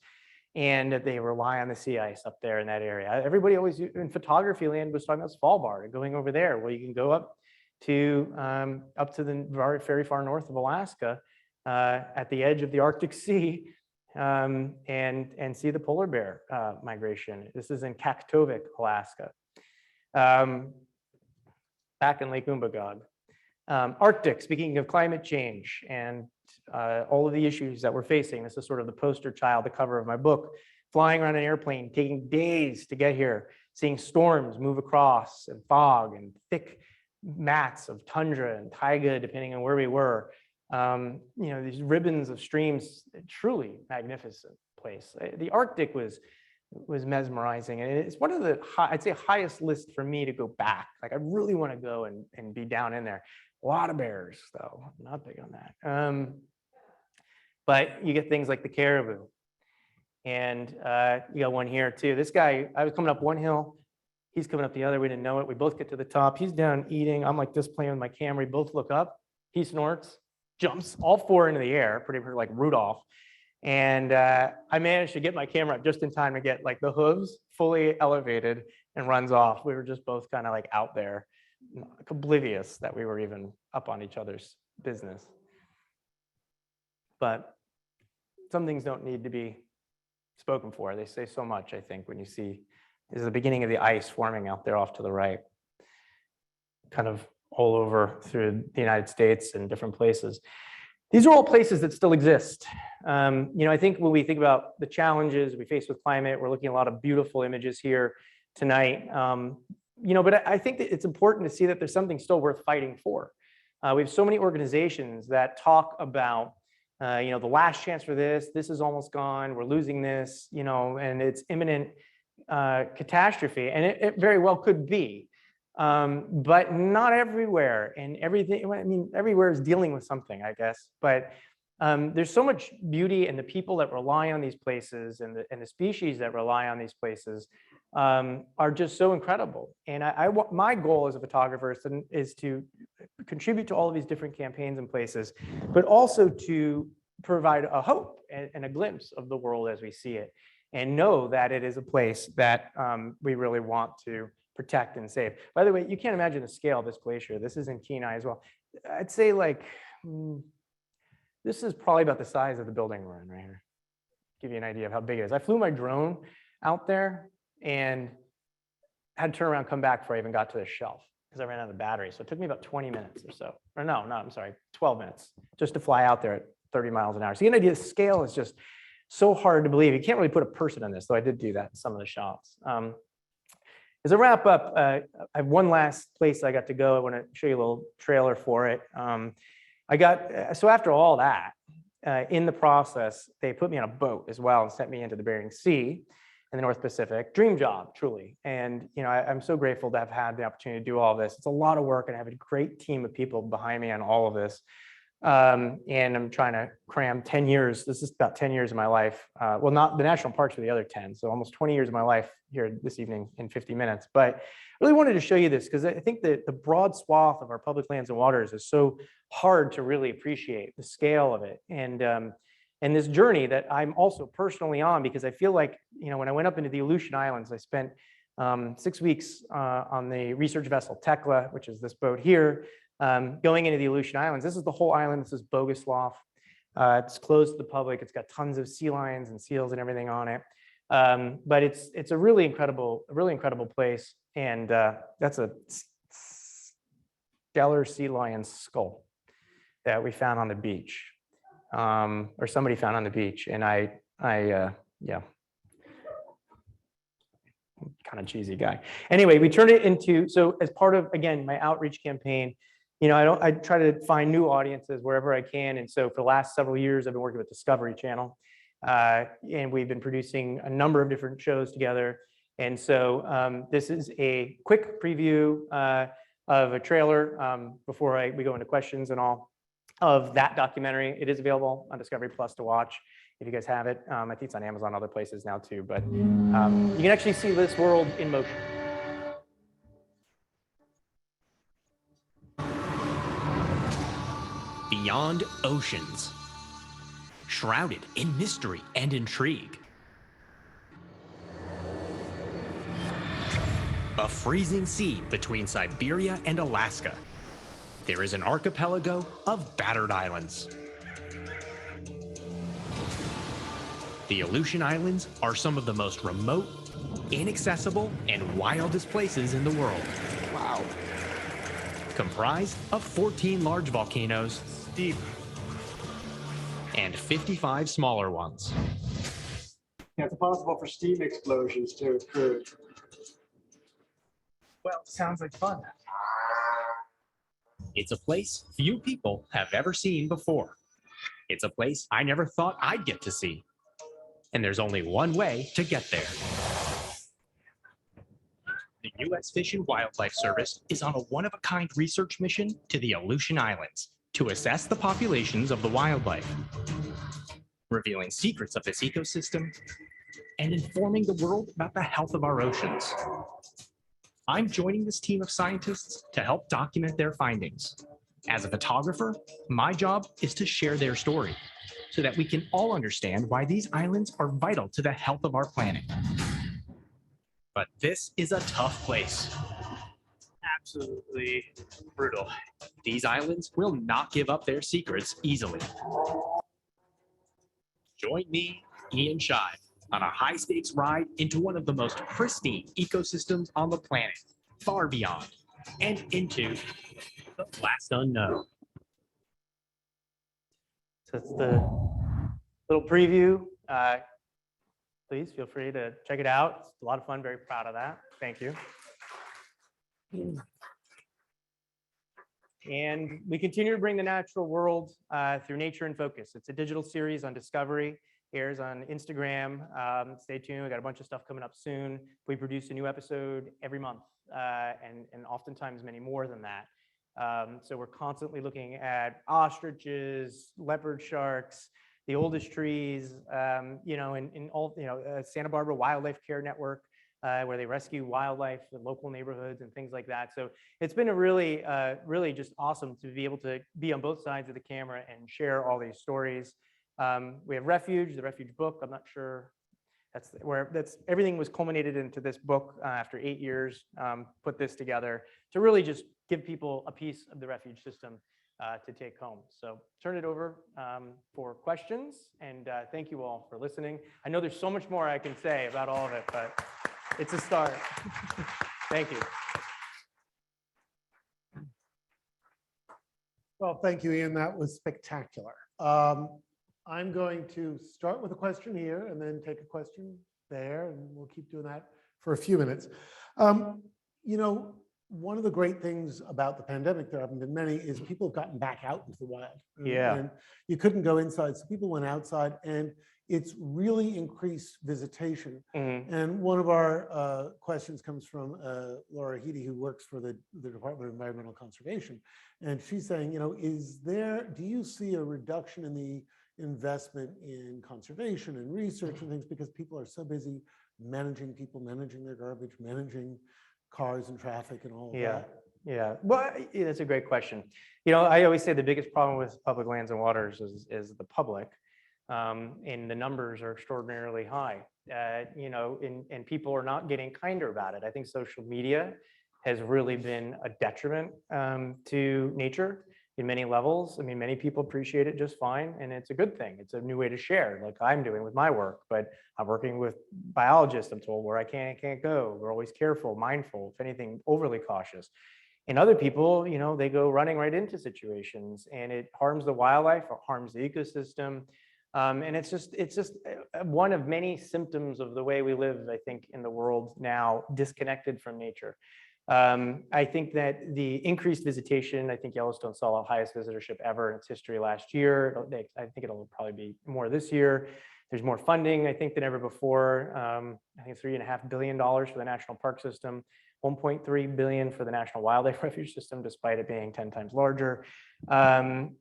And they rely on the sea ice up there in that area. Everybody always in photography land was talking about Svalbard and going over there. Well, you can go up to the very far north of Alaska, at the edge of the Arctic Sea, and see the polar bear migration. This is in Kaktovik, Alaska, back in Lake Umbagog. Arctic, speaking of climate change and all of the issues that we're facing. This is sort of the poster child, the cover of my book. Flying around an airplane, taking days to get here, seeing storms move across and fog and thick mats of tundra and taiga, depending on where we were. You know, these ribbons of streams, truly magnificent place. The Arctic was mesmerizing, and it's one of the, I'd say, highest list for me to go back. Like, I really want to go and be down in there. A lot of bears, though. I'm not big on that. But you get things like the caribou. And you got one here too. This guy, I was coming up one hill. He's coming up the other. We didn't know it. We both get to the top. He's down eating. I'm like this playing with my camera. We both look up. He snorts, jumps all four into the air, pretty much like Rudolph. And I managed to get my camera up just in time to get like the hooves fully elevated and runs off. We were just both kind of like out there, oblivious that we were even up on each other's business. But some things don't need to be spoken for. They say so much, I think, when you see this is the beginning of the ice forming out there off to the right, kind of all over through the United States and different places. These are all places that still exist. You know, I think when we think about the challenges we face with climate, we're looking at a lot of beautiful images here tonight. You know, but I think that it's important to see that there's something still worth fighting for. We have so many organizations that talk about, you know, the last chance for this is almost gone, we're losing this, you know, and it's imminent catastrophe, and it very well could be, but not everywhere, and everything, I mean, everywhere is dealing with something, I guess, but there's so much beauty in the people that rely on these places, and the species that rely on these places are just so incredible. And my goal as a photographer is to contribute to all of these different campaigns and places, but also to provide a hope and a glimpse of the world as we see it, and know that it is a place that we really want to protect and save. By the way, you can't imagine the scale of this glacier. This is in Kenai as well. I'd say like, this is probably about the size of the building we're in right here. Give you an idea of how big it is. I flew my drone out there and had to turn around, come back before I even got to the shelf because I ran out of battery. So it took me about 20 minutes or so. Or no, I'm sorry, 12 minutes just to fly out there at 30 miles an hour. So you get an idea, the scale is just so hard to believe. You can't really put a person in this, though I did do that in some of the shots. As a wrap up, I have one last place I got to go. I want to show you a little trailer for it. So after all that, in the process, they put me on a boat as well and sent me into the Bering Sea in the North Pacific. Dream job, truly. And you know, I'm so grateful to have had the opportunity to do all this. It's a lot of work, and I have a great team of people behind me on all of this. And I'm trying to cram 10 years. This is about 10 years of my life. Well, not the national parks for the other 10. So almost 20 years of my life here this evening in 50 minutes. But I really wanted to show you this because I think that the broad swath of our public lands and waters is so hard to really appreciate the scale of it. And this journey that I'm also personally on, because I feel like, you know, when I went up into the Aleutian Islands, I spent 6 weeks on the research vessel Tekla, which is this boat here. Going into the Aleutian Islands. This is the whole island. This is Boguslav. It's closed to the public. It's got tons of sea lions and seals and everything on it. But it's a really incredible place. And that's a stellar sea lion skull that we found on the beach, or somebody found on the beach. And yeah, kind of cheesy guy. Anyway, we turned it into, so as part of, again, my outreach campaign, you know, I try to find new audiences wherever I can. And so for the last several years, I've been working with Discovery Channel. and we've been producing a number of different shows together. And so this is a quick preview of a trailer before we go into questions and all of that documentary. It is available on Discovery Plus to watch if you guys have it. I think it's on Amazon, other places now too, but you can actually see this world in motion. Beyond oceans, shrouded in mystery and intrigue. A freezing sea between Siberia and Alaska. There is an archipelago of battered islands. The Aleutian Islands are some of the most remote, inaccessible, and wildest places in the world. Wow. Comprised of 14 large volcanoes, Deep. and 55 smaller ones. Yeah, it's possible for steam explosions to occur. Well, sounds like fun. It's a place few people have ever seen before. It's a place I never thought I'd get to see. And there's only one way to get there. The U.S. Fish and Wildlife Service is on a one-of-a-kind research mission to the Aleutian Islands to assess the populations of the wildlife, revealing secrets of this ecosystem, and informing the world about the health of our oceans. I'm joining this team of scientists to help document their findings. As a photographer, my job is to share their story so that we can all understand why these islands are vital to the health of our planet. But this is a tough place. Absolutely brutal. These islands will not give up their secrets easily. Join me, Ian Shive, on a high-stakes ride into one of the most pristine ecosystems on the planet, far beyond, and into the vast unknown. So it's the little preview. Please feel free to check it out. It's a lot of fun, very proud of that. Thank you. And we continue to bring the natural world through Nature in Focus. It's a digital series on Discovery, airs on Instagram. Stay tuned, we got a bunch of stuff coming up soon. We produce a new episode every month, and oftentimes many more than that. So we're constantly looking at ostriches, leopard sharks, the oldest trees, in all, Santa Barbara Wildlife Care Network, where they rescue wildlife in local neighborhoods and things like that. So it's been a really, really just awesome to be able to be on both sides of the camera and share all these stories. We have Refuge, the Refuge book. I'm not sure everything was culminated into this book after 8 years, put this together to really just give people a piece of the refuge system to take home. So turn it over for questions, and thank you all for listening. I know there's so much more I can say about all of it, but it's a start. Thank you. Well, thank you, Ian. That was spectacular. I'm going to start with a question here and then take a question there, and we'll keep doing that for a few minutes. One of the great things about the pandemic, there haven't been many, is people have gotten back out into the wild. Yeah. And you couldn't go inside, so people went outside, and it's really increased visitation. Mm-hmm. And one of our questions comes from Laura Heedy, who works for the Department of Environmental Conservation. And she's saying, do you see a reduction in the investment in conservation and research and things because people are so busy managing people, managing their garbage, managing cars and traffic and all of that? Yeah. Well, that's a great question. I always say the biggest problem with public lands and waters is the public, and the numbers are extraordinarily high. And people are not getting kinder about it. I think social media has really been a detriment to nature in many levels. I mean, many people appreciate it just fine, and it's a good thing. It's a new way to share, like I'm doing with my work, but I'm working with biologists, I'm told, where I can't go. We're always careful, mindful, if anything, overly cautious. And other people, they go running right into situations, and it harms the wildlife, or harms the ecosystem. And it's just one of many symptoms of the way we live, I think, in the world now, disconnected from nature. I think that the increased visitation, I think Yellowstone saw the highest visitorship ever in its history last year. I think it'll probably be more this year. There's more funding, I think, than ever before. I think $3.5 billion for the national park system, 1.3 billion for the National Wildlife Refuge System, despite it being 10 times larger. And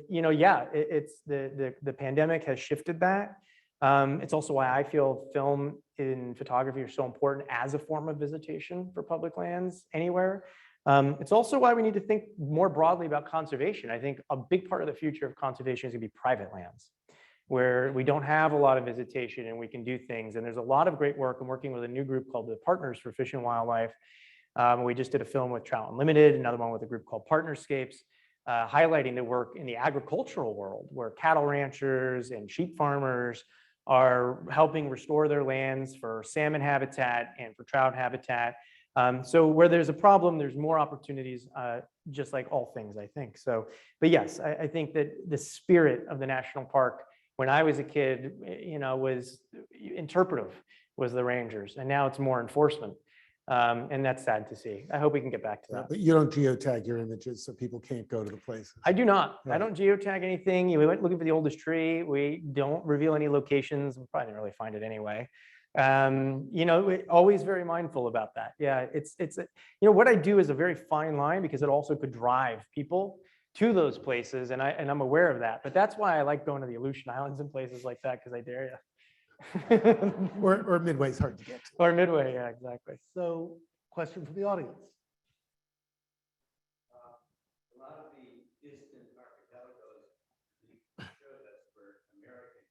yeah, it's the pandemic has shifted that. It's also why I feel film and photography are so important as a form of visitation for public lands anywhere. It's also why we need to think more broadly about conservation. I think a big part of the future of conservation is going to be private lands, where we don't have a lot of visitation and we can do things. And there's a lot of great work. I'm working with a new group called the Partners for Fish and Wildlife. We just did a film with Trout Unlimited, another one with a group called Partnerscapes, highlighting the work in the agricultural world, where cattle ranchers and sheep farmers are helping restore their lands for salmon habitat and for trout habitat. So where there's a problem, there's more opportunities, just like all things, I think. So, but yes, I think that the spirit of the national park, when I was a kid, was interpretive, was the rangers, and now it's more enforcement. And that's sad to see. I hope we can get back to that. But you don't geotag your images so people can't go to the places. I do not. Right. I don't geotag anything. We went looking for the oldest tree. We don't reveal any locations. We probably didn't really find it anyway. Always very mindful about that. Yeah, it's what I do is a very fine line, because it also could drive people to those places, and I'm aware of that. But that's why I like going to the Aleutian Islands and places like that, because I dare you. or Midway's hard to get to. Or Midway, yeah, exactly. So, question from the audience. A lot of the distant archipelagos you showed us were American.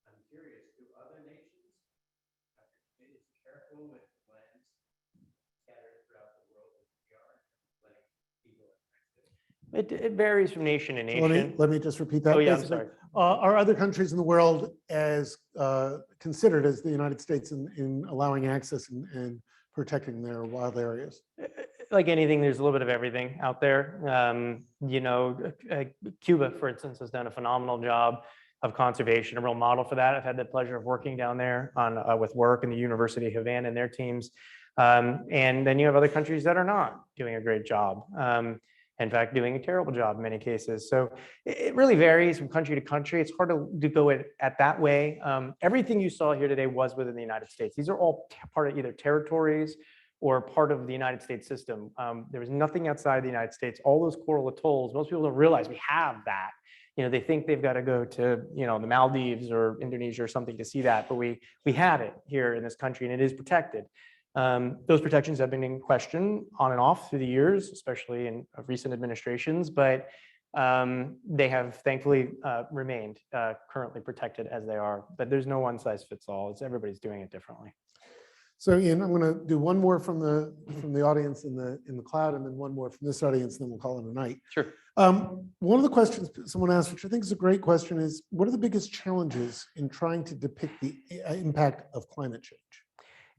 I'm curious, do other nations have been as careful with lands scattered throughout the world as we are, letting people affect it? It varies from nation to So nation. let me just repeat that. Oh, yeah, I'm Basically, sorry. are other countries in the world as considered as the United States in allowing access and protecting their wild areas? Like anything, there's a little bit of everything out there. Cuba, for instance, has done a phenomenal job of conservation, a real model for that. I've had the pleasure of working down there on with work in the University of Havana and their teams. And then you have other countries that are not doing a great job. In fact, doing a terrible job in many cases. So it really varies from country to country. It's hard to go at that way. Everything you saw here today was within the United States. These are all part of either territories or part of the United States system. There was nothing outside the United States. All those coral atolls, most people don't realize we have that. They think they've got to go to, the Maldives or Indonesia or something to see that, but we have it here in this country, and it is protected. Those protections have been in question on and off through the years, especially in recent administrations, but they have thankfully remained currently protected as they are. But there's no one size fits all. Everybody's doing it differently. So Ian, I'm going to do one more from the audience in the cloud, and then one more from this audience, and then we'll call it a night. Sure. One of the questions someone asked, which I think is a great question, is what are the biggest challenges in trying to depict the impact of climate change?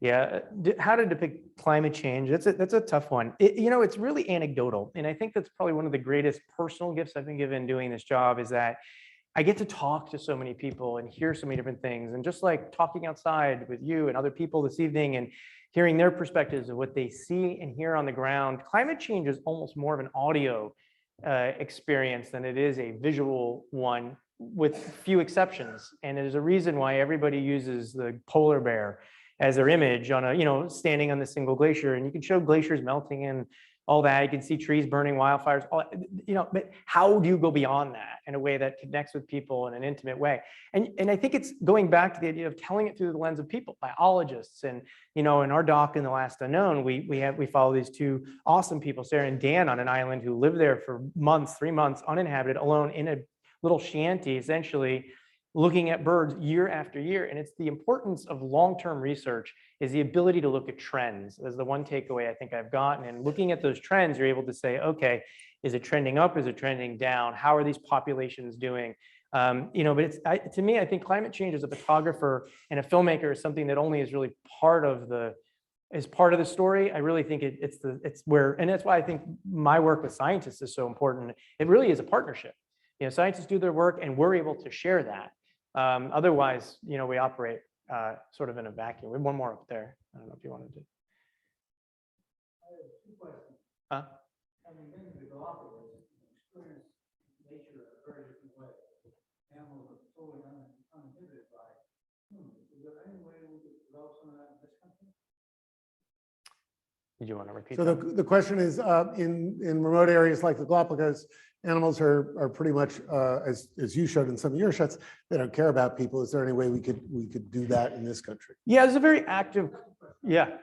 Yeah, how to depict climate change, that's a tough one. It's really anecdotal. And I think that's probably one of the greatest personal gifts I've been given doing this job, is that I get to talk to so many people and hear so many different things. And just like talking outside with you and other people this evening and hearing their perspectives of what they see and hear on the ground, climate change is almost more of an audio experience than it is a visual one, with few exceptions. And there's a reason why everybody uses the polar bear as their image on standing on the single glacier, and you can show glaciers melting and all that. You can see trees burning, wildfires, but how do you go beyond that in a way that connects with people in an intimate way? And I think it's going back to the idea of telling it through the lens of people, biologists. And, in our doc in The Last Unknown, we follow these two awesome people, Sarah and Dan, on an island who lived there for months, 3 months, uninhabited, alone in a little shanty, essentially, looking at birds year after year. And it's the importance of long-term research, is the ability to look at trends. That's the one takeaway I think I've gotten. And looking at those trends, you're able to say, okay, is it trending up? Is it trending down? How are these populations doing? But to me, I think climate change as a photographer and a filmmaker is something that only is really part of the story. I really think it's where, and that's why I think my work with scientists is so important. It really is a partnership. Scientists do their work and we're able to share that. Otherwise, we operate sort of in a vacuum. We have one more up there. I don't know if you wanted to. I have two questions. Having been to the Galapagos, experience nature in a very different way. Animals are totally unintended. Did you want to repeat So that? the question is, in remote areas like the Galapagos, animals are pretty much, as you showed in some of your shots, they don't care about people. Is there any way we could do that in this country? Yeah, it's a very active, yeah,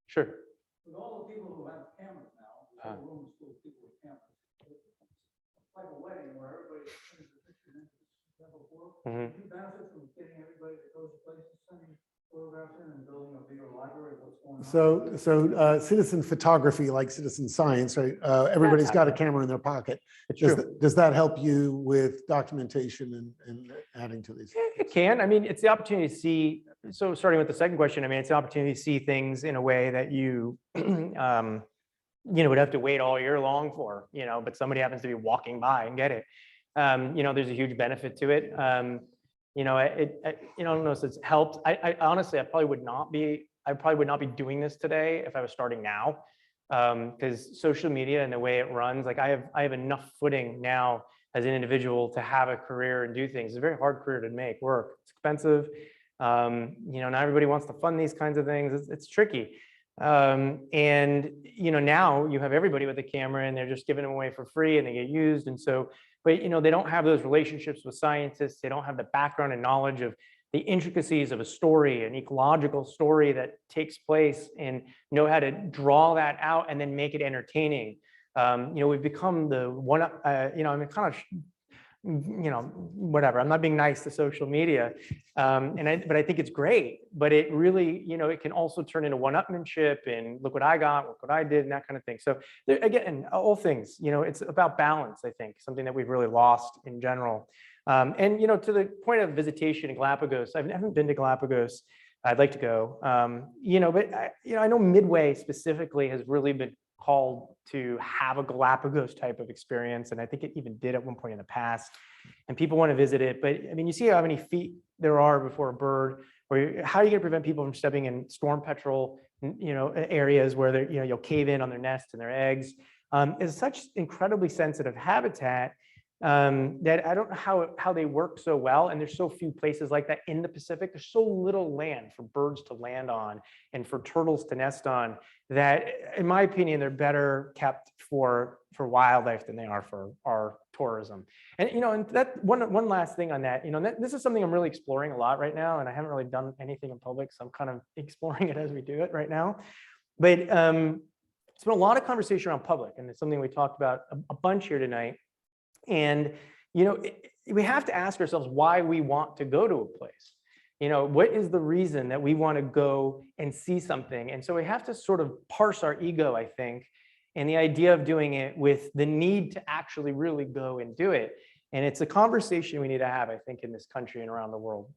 sure. With all the people who have cameras now, the whole room is full of people with cameras. It's like a wedding where everybody sends a picture in. Mhm. You benefit from getting everybody that goes to places, sending photographs in and building a bigger library of what's going on. So citizen photography, like citizen science, right? Everybody's got a camera in their pocket. It's Does, true. does that help you with documentation and adding to these? It can. I mean, it's the opportunity to see. So starting with the second question, I mean, it's the opportunity to see things in a way that you, would have to wait all year long for, but somebody happens to be walking by and get it. There's a huge benefit to it. I don't know if it's helped. I honestly, I probably would not be doing this today if I was starting now, because social media and the way it runs, like I have enough footing now as an individual to have a career and do things. It's a very hard career to make work. It's expensive. Not everybody wants to fund these kinds of things. It's tricky. Now you have everybody with a camera and they're just giving them away for free and they get used. And so, but they don't have those relationships with scientists. They don't have the background and knowledge of the intricacies of a story, an ecological story that takes place, and know how to draw that out and then make it entertaining. We've become the one, whatever. I'm not being nice to social media, but I think it's great. But it really, it can also turn into one-upmanship and look what I got, look what I did, and that kind of thing. So again, all things, it's about balance. I think something that we've really lost in general. To the point of visitation in Galapagos, I haven't been to Galapagos. I'd like to go. But I know Midway specifically has really been called to have a Galapagos type of experience. And I think it even did at one point in the past, and people want to visit it. But I mean, you see how many feet there are before a bird, or how are you going to prevent people from stepping in storm petrel, areas where they're, you'll cave in on their nests and their eggs. It's such incredibly sensitive habitat that I don't know how they work so well. And there's so few places like that in the Pacific. There's so little land for birds to land on and for turtles to nest on that, in my opinion, they're better kept for wildlife than they are for our tourism. And, and that one last thing on that, this is something I'm really exploring a lot right now. And I haven't really done anything in public, so I'm kind of exploring it as we do it right now. But it's been a lot of conversation around public, and it's something we talked about a bunch here tonight. And, we have to ask ourselves why we want to go to a place. What is the reason that we want to go and see something? And so we have to sort of parse our ego, I think, and the idea of doing it with the need to actually really go and do it. And it's a conversation we need to have, I think, in this country and around the world.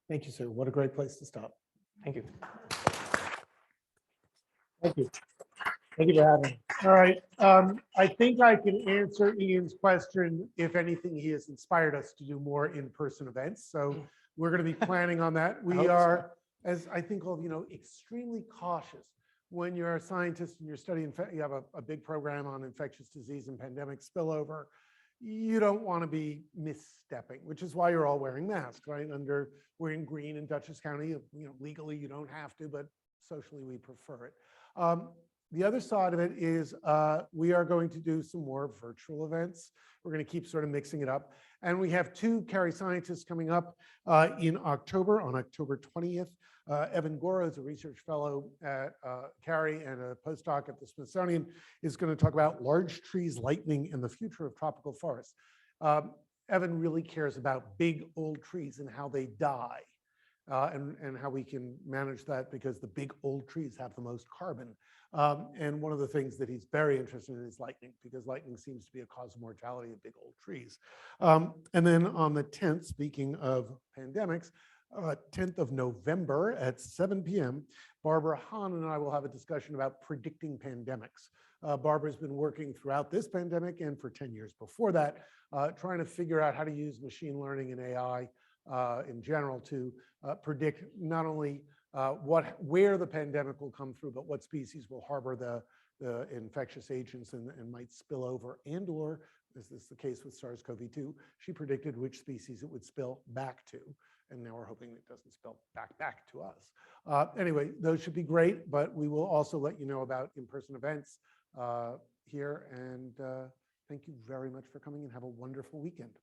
Thank you, sir. What a great place to stop. Thank you. Thank you. Thank you for having me. All right. I think I can answer Ian's question. If anything, he has inspired us to do more in-person events. So we're going to be planning on that. We are, as I think all of you know, extremely cautious when you're a scientist and you're studying, you have a big program on infectious disease and pandemic spillover. You don't want to be misstepping, which is why you're all wearing masks, right? We're in green in Dutchess County. Legally you don't have to, but socially we prefer it. The other side of it is we are going to do some more virtual events. We're going to keep sort of mixing it up. And we have two CARI scientists coming up in October, on October 20th. Evan Gora is a research fellow at CARI and a postdoc at the Smithsonian, is going to talk about large trees, lightning, and the future of tropical forests. Evan really cares about big old trees and how they die. And how we can manage that, because the big old trees have the most carbon. And one of the things that he's very interested in is lightning, because lightning seems to be a cause of mortality of big old trees. And then on the 10th, speaking of pandemics, 10th of November at 7 p.m., Barbara Hahn and I will have a discussion about predicting pandemics. Barbara's been working throughout this pandemic and for 10 years before that, trying to figure out how to use machine learning and AI in general to predict not only where the pandemic will come through, but what species will harbor the infectious agents and might spill over, and or, as is the case with SARS-CoV-2, she predicted which species it would spill back to. And now we're hoping it doesn't spill back to us. Anyway, those should be great, but we will also let you know about in-person events here. And thank you very much for coming, and have a wonderful weekend.